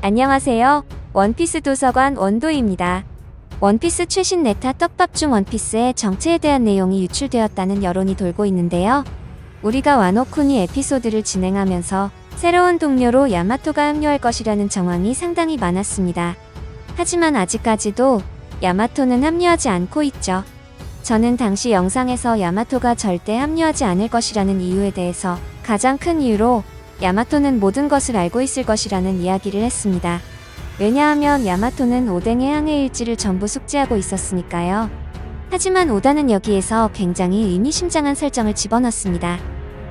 안녕하세요. 원피스 도서관 원도입니다. 원피스 최신 네타 떡밥 중 원피스의 정체에 대한 내용이 유출되었다는 여론이 돌고 있는데요. 우리가 와노쿠니 에피소드를 진행하면서 새로운 동료로 야마토가 합류할 것이라는 정황이 상당히 많았습니다. 하지만 아직까지도 야마토는 합류하지 않고 있죠. 저는 당시 영상에서 야마토가 절대 합류하지 않을 것이라는 이유에 대해서 가장 큰 이유로 야마토는 모든 것을 알고 있을 것이라는 이야기를 했습니다. 왜냐하면 야마토는 오뎅의 항해 일지를 전부 숙지하고 있었으니까요. 하지만 오다는 여기에서 굉장히 의미심장한 설정을 집어넣습니다.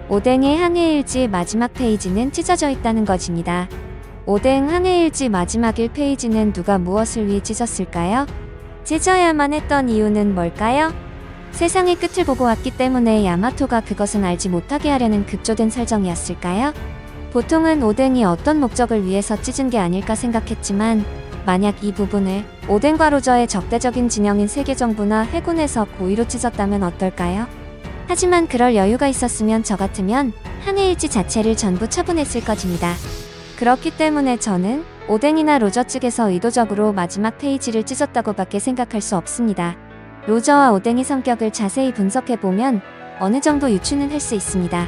오뎅의 항해 일지 마지막 페이지는 찢어져 있다는 것입니다. 오뎅 항해 일지 마지막 1페이지는 누가 무엇을 위해 찢었을까요? 찢어야만 했던 이유는 뭘까요? 세상의 끝을 보고 왔기 때문에 야마토가 그것은 알지 못하게 하려는 급조된 설정이었을까요? 보통은 오뎅이 어떤 목적을 위해서 찢은 게 아닐까 생각했지만 만약 이 부분을 오뎅과 로저의 적대적인 진영인 세계정부나 해군에서 고의로 찢었다면 어떨까요? 하지만 그럴 여유가 있었으면 저 같으면 항해일지 자체를 전부 처분했을 것입니다. 그렇기 때문에 저는 오뎅이나 로저 측에서 의도적으로 마지막 페이지를 찢었다고밖에 생각할 수 없습니다. 로저와 오뎅의 성격을 자세히 분석해보면 어느 정도 유추는 할 수 있습니다.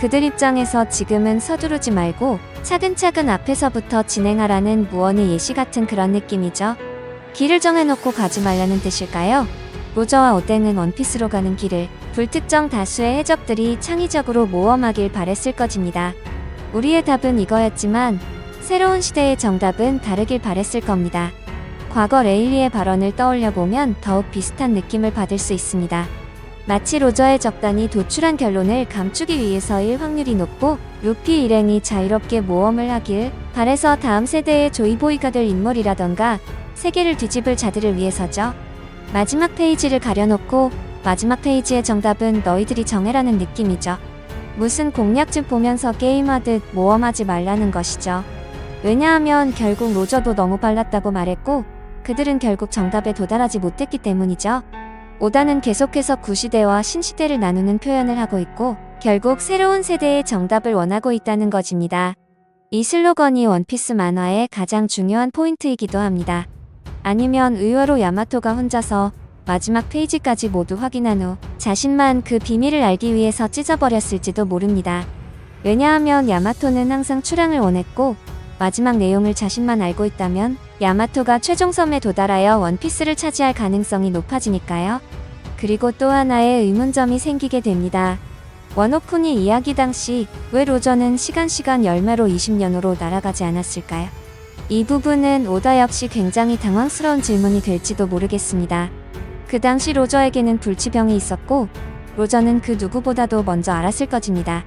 그들 입장에서 지금은 서두르지 말고 차근차근 앞에서부터 진행하라는 무언의 예시 같은 그런 느낌이죠. 길을 정해놓고 가지 말라는 뜻일까요? 로저와 오뎅은 원피스로 가는 길을 불특정 다수의 해적들이 창의적으로 모험하길 바랬을 것입니다. 우리의 답은 이거였지만 새로운 시대의 정답은 다르길 바랬을 겁니다. 과거 레일리의 발언을 떠올려보면 더욱 비슷한 느낌을 받을 수 있습니다. 마치 로저의 적단이 도출한 결론을 감추기 위해서일 확률이 높고 루피 일행이 자유롭게 모험을 하길 바래서 다음 세대의 조이보이가 될 인물이라던가 세계를 뒤집을 자들을 위해서죠. 마지막 페이지를 가려놓고 마지막 페이지의 정답은 너희들이 정해라는 느낌이죠. 무슨 공략집 보면서 게임하듯 모험하지 말라는 것이죠. 왜냐하면 결국 로저도 너무 빨랐다고 말했고 그들은 결국 정답에 도달하지 못했기 때문이죠. 오다는 계속해서 구시대와 신시대를 나누는 표현을 하고 있고 결국 새로운 세대의 정답을 원하고 있다는 것입니다. 이 슬로건이 원피스 만화의 가장 중요한 포인트이기도 합니다. 아니면 의외로 야마토가 혼자서 마지막 페이지까지 모두 확인한 후 자신만 그 비밀을 알기 위해서 찢어버렸을지도 모릅니다. 왜냐하면 야마토는 항상 출항을 원했고 마지막 내용을 자신만 알고 있다면 야마토가 최종 섬에 도달하여 원피스를 차지할 가능성이 높아지니까요. 그리고 또 하나의 의문점이 생기게 됩니다. 와노쿠니 이야기 당시 왜 로저는 시간 열매로 20년으로 날아가지 않았을까요? 이 부분은 오다 역시 굉장히 당황스러운 질문이 될지도 모르겠습니다. 그 당시 로저에게는 불치병이 있었고 로저는 그 누구보다도 먼저 알았을 것입니다.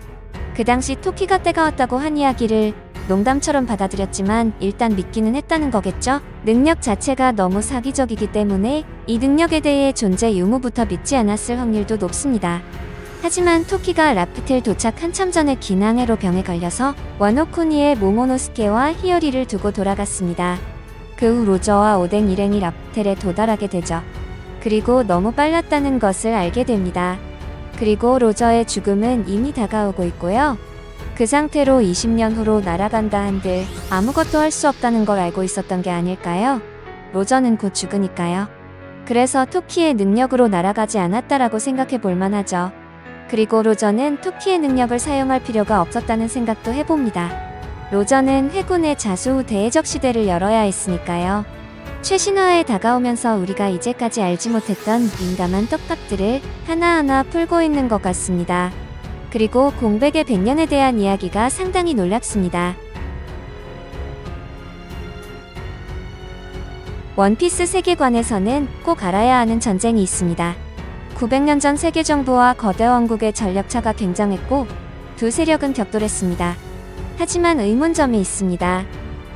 그 당시 토키가 때가 왔다고 한 이야기를 농담처럼 받아들였지만 일단 믿기는 했다는 거겠죠? 능력 자체가 너무 사기적이기 때문에 이 능력에 대해 존재 유무부터 믿지 않았을 확률도 높습니다. 하지만 토키가 라프텔 도착 한참 전에 기낭해로 병에 걸려서 와노쿠니의 모모노스케와 히요리를 두고 돌아갔습니다. 그 후 로저와 오뎅 일행이 라프텔에 도달하게 되죠. 그리고 너무 빨랐다는 것을 알게 됩니다. 그리고 로저의 죽음은 이미 다가오고 있고요. 그 상태로 20년 후로 날아간다 한들 아무것도 할 수 없다는 걸 알고 있었던 게 아닐까요? 로저는 곧 죽으니까요. 그래서 토키의 능력으로 날아가지 않았다라고 생각해 볼 만하죠. 그리고 로저는 토키의 능력을 사용할 필요가 없었다는 생각도 해봅니다. 로저는 해군의 자수 후 대해적 시대를 열어야 했으니까요. 최신화에 다가오면서 우리가 이제까지 알지 못했던 민감한 떡밥들을 하나하나 풀고 있는 것 같습니다. 그리고 공백의 100년에 대한 이야기가 상당히 놀랍습니다. 원피스 세계관에서는 꼭 알아야 하는 전쟁이 있습니다. 900년 전 세계정부와 거대 왕국의 전력차가 굉장했고 두 세력은 격돌했습니다. 하지만 의문점이 있습니다.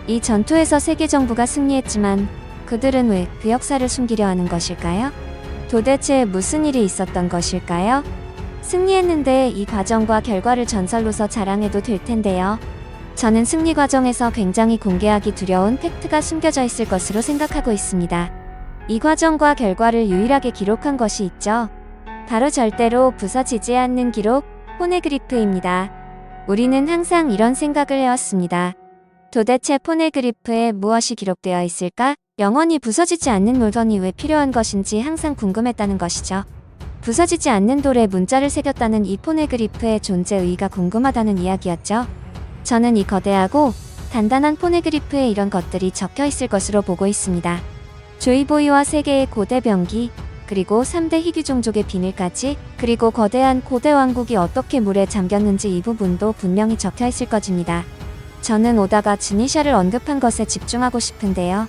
이 전투에서 세계정부가 승리했지만 그들은 왜 그 역사를 숨기려 하는 것일까요? 도대체 무슨 일이 있었던 것일까요? 승리했는데 이 과정과 결과를 전설로서 자랑해도 될 텐데요. 저는 승리 과정에서 굉장히 공개하기 두려운 팩트가 숨겨져 있을 것으로 생각하고 있습니다. 이 과정과 결과를 유일하게 기록한 것이 있죠. 바로 절대로 부서지지 않는 기록, 포네그리프입니다. 우리는 항상 이런 생각을 해왔습니다. 도대체 포네그리프에 무엇이 기록되어 있을까? 영원히 부서지지 않는 물건이 왜 필요한 것인지 항상 궁금했다는 것이죠. 부서지지 않는 돌에 문자를 새겼다는 이 포네그리프의 존재 의의가 궁금하다는 이야기였죠. 저는 이 거대하고 단단한 포네그리프에 이런 것들이 적혀 있을 것으로 보고 있습니다. 조이보이와 세계의 고대 병기, 그리고 3대 희귀 종족의 비밀까지, 그리고 거대한 고대 왕국이 어떻게 물에 잠겼는지 이 부분도 분명히 적혀 있을 것입니다. 저는 오다가 지니샤를 언급한 것에 집중하고 싶은데요.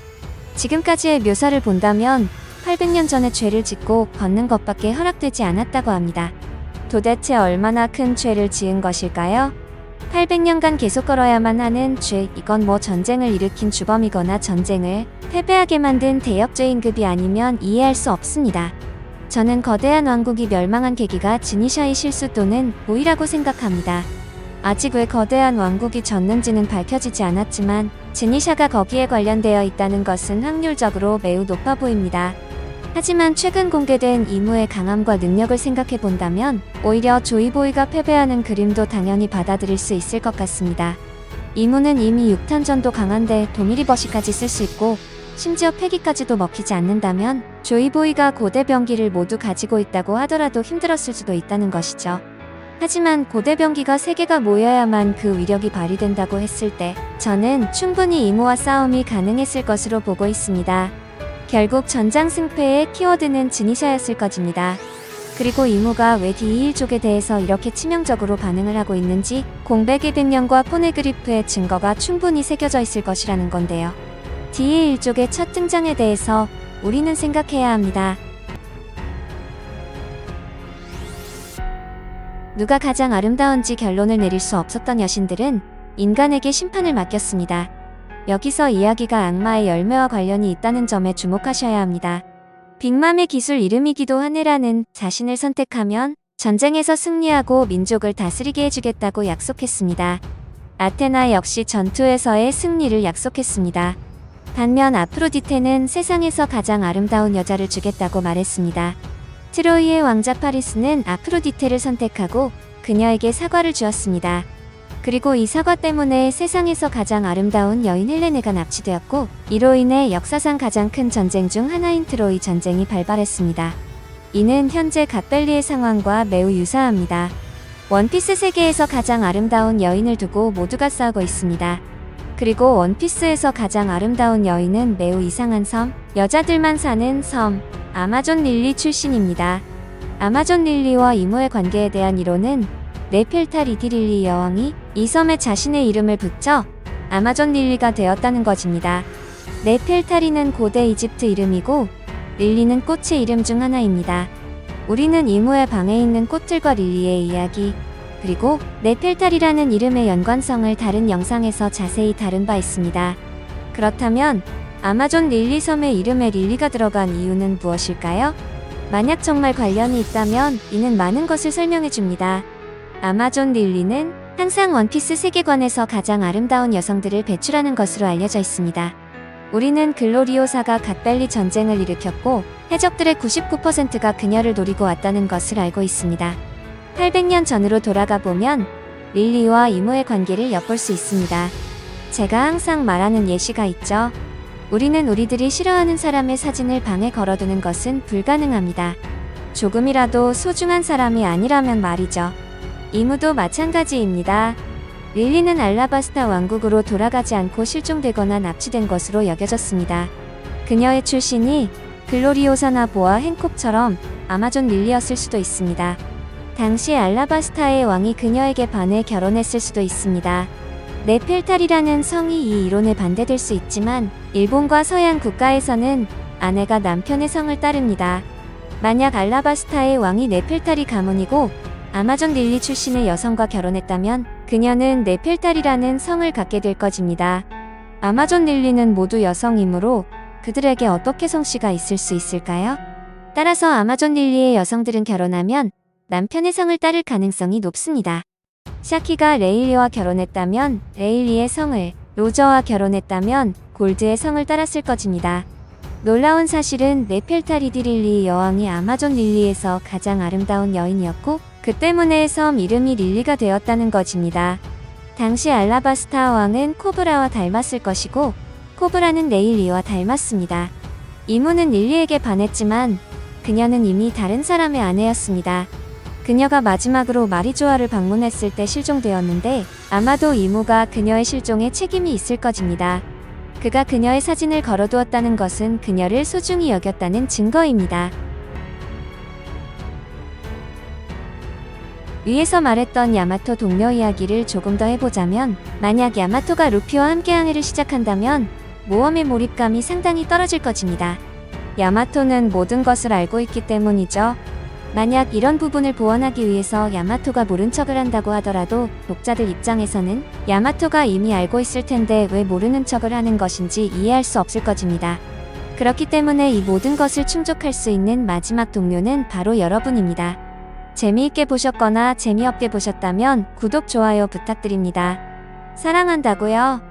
지금까지의 묘사를 본다면 800년 전에 죄를 짓고 걷는 것밖에 허락되지 않았다고 합니다. 도대체 얼마나 큰 죄를 지은 것일까요? 800년간 계속 걸어야만 하는 죄, 이건 뭐 전쟁을 일으킨 주범이거나 전쟁을 패배하게 만든 대역죄임급이 아니면 이해할 수 없습니다. 저는 거대한 왕국이 멸망한 계기가 지니샤의 실수 또는 오이라고 생각합니다. 아직 왜 거대한 왕국이 졌는지는 밝혀지지 않았지만 지니샤가 거기에 관련되어 있다는 것은 확률적으로 매우 높아 보입니다. 하지만 최근 공개된 이무의 강함과 능력을 생각해 본다면 오히려 조이보이가 패배하는 그림도 당연히 받아들일 수 있을 것 같습니다. 이무는 이미 6탄전도 강한데 도미리버시까지 쓸 수 있고 심지어 패기까지도 먹히지 않는다면 조이보이가 고대 병기를 모두 가지고 있다고 하더라도 힘들었을 수도 있다는 것이죠. 하지만 고대 병기가 3개가 모여야만 그 위력이 발휘된다고 했을 때 저는 충분히 이무와 싸움이 가능했을 것으로 보고 있습니다. 결국 전장 승패의 키워드는 지니샤였을 것입니다. 그리고 이무가 왜 D21족에 대해서 이렇게 치명적으로 반응을 하고 있는지 공백의 백령과 포네그리프의 증거가 충분히 새겨져 있을 것이라는 건데요. D21족의 첫 등장에 대해서 우리는 생각해야 합니다. 누가 가장 아름다운지 결론을 내릴 수 없었던 여신들은 인간에게 심판을 맡겼습니다. 여기서 이야기가 악마의 열매와 관련이 있다는 점에 주목하셔야 합니다. 빅맘의 기술 이름이기도 한 헤라는 자신을 선택하면 전쟁에서 승리하고 민족을 다스리게 해주겠다고 약속했습니다. 아테나 역시 전투에서의 승리를 약속했습니다. 반면 아프로디테는 세상에서 가장 아름다운 여자를 주겠다고 말했습니다. 트로이의 왕자 파리스는 아프로디테를 선택하고 그녀에게 사과를 주었습니다. 그리고 이 사과 때문에 세상에서 가장 아름다운 여인 헬레네가 납치되었고 이로 인해 역사상 가장 큰 전쟁 중 하나인 트로이 전쟁이 발발했습니다. 이는 현재 갓벨리의 상황과 매우 유사합니다. 원피스 세계에서 가장 아름다운 여인을 두고 모두가 싸우고 있습니다. 그리고 원피스에서 가장 아름다운 여인은 매우 이상한 섬, 여자들만 사는 섬, 아마존 릴리 출신입니다. 아마존 릴리와 이모의 관계에 대한 이론은 네펠타리디 릴리 여왕이 이 섬에 자신의 이름을 붙여 아마존 릴리가 되었다는 것입니다. 네펠타리는 고대 이집트 이름이고 릴리는 꽃의 이름 중 하나입니다. 우리는 이모의 방에 있는 꽃들과 릴리의 이야기, 그리고 네펠타리라는 이름의 연관성을 다른 영상에서 자세히 다룬 바 있습니다. 그렇다면 아마존 릴리 섬의 이름에 릴리가 들어간 이유는 무엇일까요? 만약 정말 관련이 있다면 이는 많은 것을 설명해 줍니다. 아마존 릴리는 항상 원피스 세계관에서 가장 아름다운 여성들을 배출하는 것으로 알려져 있습니다. 우리는 글로리오사가 갓벨리 전쟁을 일으켰고 해적들의 99%가 그녀를 노리고 왔다는 것을 알고 있습니다. 800년 전으로 돌아가 보면 릴리와 이모의 관계를 엿볼 수 있습니다. 제가 항상 말하는 예시가 있죠. 우리는 우리들이 싫어하는 사람의 사진을 방에 걸어두는 것은 불가능합니다. 조금이라도 소중한 사람이 아니라면 말이죠. 이무도 마찬가지입니다. 릴리는 알라바스타 왕국으로 돌아가지 않고 실종되거나 납치된 것으로 여겨졌습니다. 그녀의 출신이 글로리오사나 보아 행콥처럼 아마존 릴리였을 수도 있습니다. 당시 알라바스타의 왕이 그녀에게 반해 결혼했을 수도 있습니다. 네펠탈이라는 성이 이 이론에 반대될 수 있지만 일본과 서양 국가에서는 아내가 남편의 성을 따릅니다. 만약 알라바스타의 왕이 네펠탈이 가문이고 아마존 릴리 출신의 여성과 결혼했다면 그녀는 네펠탈이라는 성을 갖게 될 것입니다. 아마존 릴리는 모두 여성이므로 그들에게 어떻게 성씨가 있을 수 있을까요? 따라서 아마존 릴리의 여성들은 결혼하면 남편의 성을 따를 가능성이 높습니다. 샤키가 레일리와 결혼했다면 레일리의 성을, 로저와 결혼했다면 골드의 성을 따랐을 것입니다. 놀라운 사실은 네펠타리디 릴리 여왕이 아마존 릴리에서 가장 아름다운 여인이었고 그 때문에 섬 이름이 릴리가 되었다는 것입니다. 당시 알라바스타 왕은 코브라와 닮았을 것이고 코브라는 네일리와 닮았습니다. 이무는 릴리에게 반했지만 그녀는 이미 다른 사람의 아내였습니다. 그녀가 마지막으로 마리조아를 방문했을 때 실종되었는데 아마도 이무가 그녀의 실종에 책임이 있을 것입니다. 그가 그녀의 사진을 걸어두었다는 것은 그녀를 소중히 여겼다는 증거입니다. 위에서 말했던 야마토 동료 이야기를 조금 더 해보자면, 만약 야마토가 루피와 함께 항해를 시작한다면 모험의 몰입감이 상당히 떨어질 것입니다. 야마토는 모든 것을 알고 있기 때문이죠. 만약 이런 부분을 보완하기 위해서 야마토가 모른 척을 한다고 하더라도 독자들 입장에서는 야마토가 이미 알고 있을 텐데 왜 모르는 척을 하는 것인지 이해할 수 없을 것입니다. 그렇기 때문에 이 모든 것을 충족할 수 있는 마지막 동료는 바로 여러분입니다. 재미있게 보셨거나 재미없게 보셨다면 구독, 좋아요 부탁드립니다. 사랑한다고요.